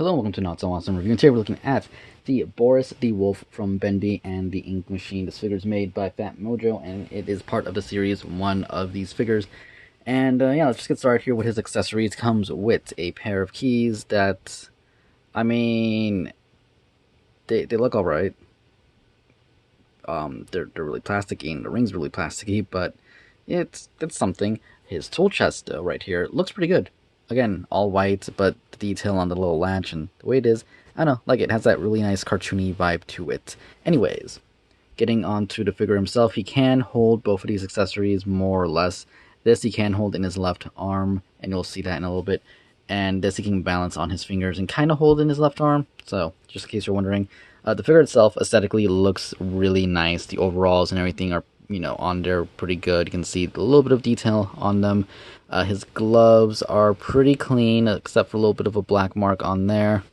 Hello and welcome to Not So Awesome Review, and today we're looking at the Boris the Wolf from Bendy and the Ink Machine. This figure is made by Fat Mojo, and it is part of the series, one of these figures. And yeah, let's just get started here with his accessories. Comes with a pair of keys that, I mean, they look alright. They're really plasticky, and the ring's really plasticky, but it's something. His tool chest, though, right here, looks pretty good. Again, all white, but the detail on the little latch and the way it is, I don't know, like it has that really nice cartoony vibe to it. Anyways, getting on to the figure himself, he can hold both of these accessories more or less. This he can hold in his left arm, and you'll see that in a little bit. And this he can balance on his fingers and kind of hold in his left arm. So, just in case you're wondering, the figure itself aesthetically looks really nice. The overalls and everything are, on there pretty good. You can see a little bit of detail on them. His gloves are pretty clean, except for a little bit of a black mark on there.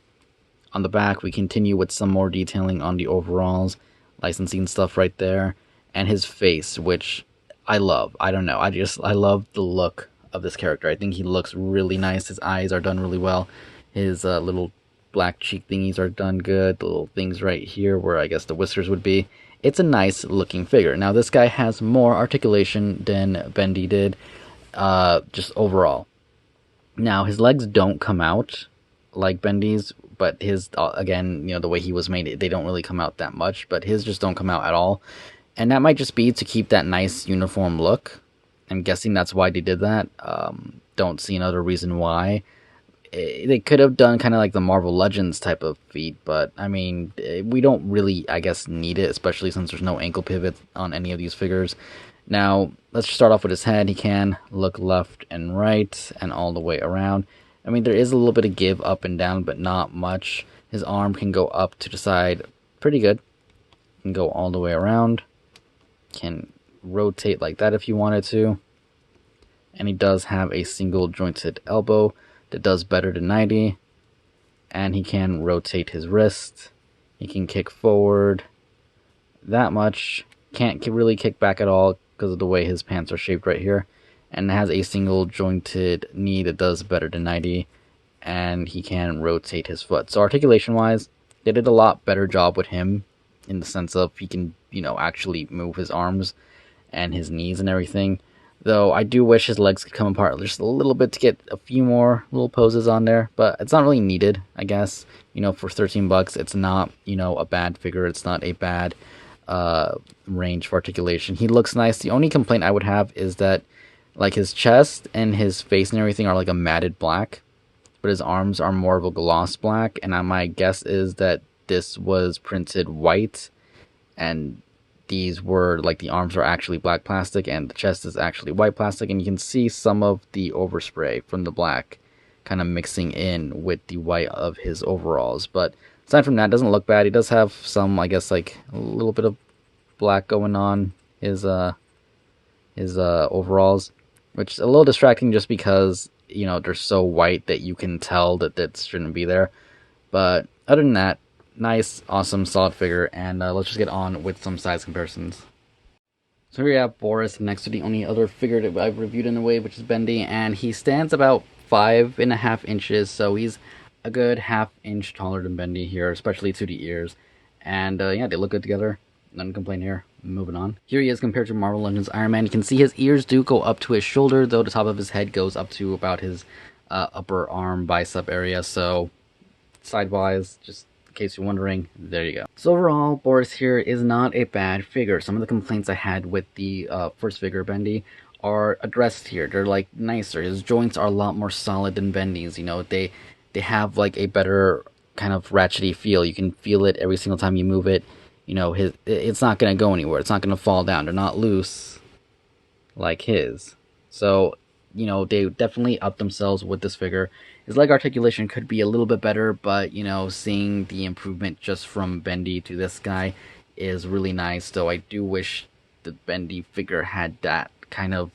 On the back, we continue with some more detailing on the overalls, licensing stuff right there, and his face, which I love. I don't know, I love the look of this character. I think he looks really nice. His eyes are done really well. His little black cheek thingies are done good. The little things right here where I guess the whiskers would be. It's a nice looking figure. Now this guy has more articulation than Bendy did, just overall. Now his legs don't come out like Bendy's, but his, again, the way he was made, they don't really come out that much, but his just don't come out at all. And that might just be to keep that nice uniform look. I'm guessing that's why they did that. Don't see another reason why. They could have done kind of like the Marvel Legends type of feet, but I mean, we don't really, I guess, need it, especially since there's no ankle pivot on any of these figures. Now, let's just start off with his head. He can look left and right and all the way around. I mean, there is a little bit of give up and down, but not much. His arm can go up to the side pretty good. Can go all the way around. Can rotate like that if you wanted to. And he does have a single jointed elbow that does better than 90. And he can rotate his wrist. He can kick forward that much. Can't really kick back at all because of the way his pants are shaped right here. And has a single jointed knee that does better than 90. And he can rotate his foot. So articulation wise, they did a lot better job with him in the sense of he can, actually move his arms and his knees and everything. Though I do wish his legs could come apart just a little bit to get a few more little poses on there, but it's not really needed, I guess. For 13 bucks, it's not, a bad figure. It's not a bad range for articulation. He looks nice. The only complaint I would have is that like his chest and his face and everything are like a matted black, but his arms are more of a gloss black, and my guess is that this was printed white and these were, like, the arms are actually black plastic and the chest is actually white plastic, and you can see some of the overspray from the black kind of mixing in with the white of his overalls. But aside from that, it doesn't look bad. He does have some, I guess, like a little bit of black going on his overalls, which is a little distracting just because, they're so white that you can tell that that shouldn't be there. But other than that, nice, awesome, solid figure, and let's just get on with some size comparisons. So here we have Boris next to the only other figure that I've reviewed in a way, which is Bendy, and he stands about 5.5 inches, so he's a good half-inch taller than Bendy here, especially to the ears. And yeah, they look good together. None to complain here. Moving on. Here he is compared to Marvel Legends Iron Man. You can see his ears do go up to his shoulder, though the top of his head goes up to about his upper arm bicep area, so sidewise, just in case you're wondering, there you go. So overall, Boris here is not a bad figure. Some of the complaints I had with the first figure, Bendy, are addressed here. They're like nicer. His joints are a lot more solid than Bendy's. They have like a better kind of ratchety feel. You can feel it every single time you move it. It's not gonna go anywhere. It's not gonna fall down. They're not loose like his. So they definitely up themselves with this figure. His leg articulation could be a little bit better, but, seeing the improvement just from Bendy to this guy is really nice. Though I do wish the Bendy figure had that kind of,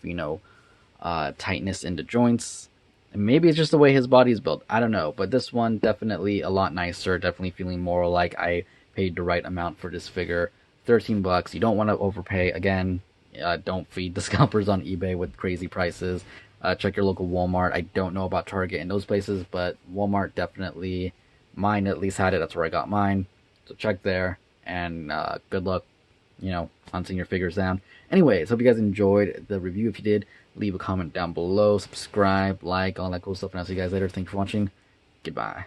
tightness in the joints. And maybe it's just the way his body's built. I don't know. But this one, definitely a lot nicer. Definitely feeling more like I paid the right amount for this figure. 13 bucks. You don't want to overpay. Again, don't feed the scalpers on eBay with crazy prices. Check your local Walmart. I don't know about Target and those places, but Walmart definitely Mine at least had it. That's where I got mine. So check there, and good luck, hunting your figures down. Anyways, hope you guys enjoyed the review. If you did, leave a comment down below, subscribe, like, all that cool stuff, and I'll see you guys later. Thanks for watching. Goodbye.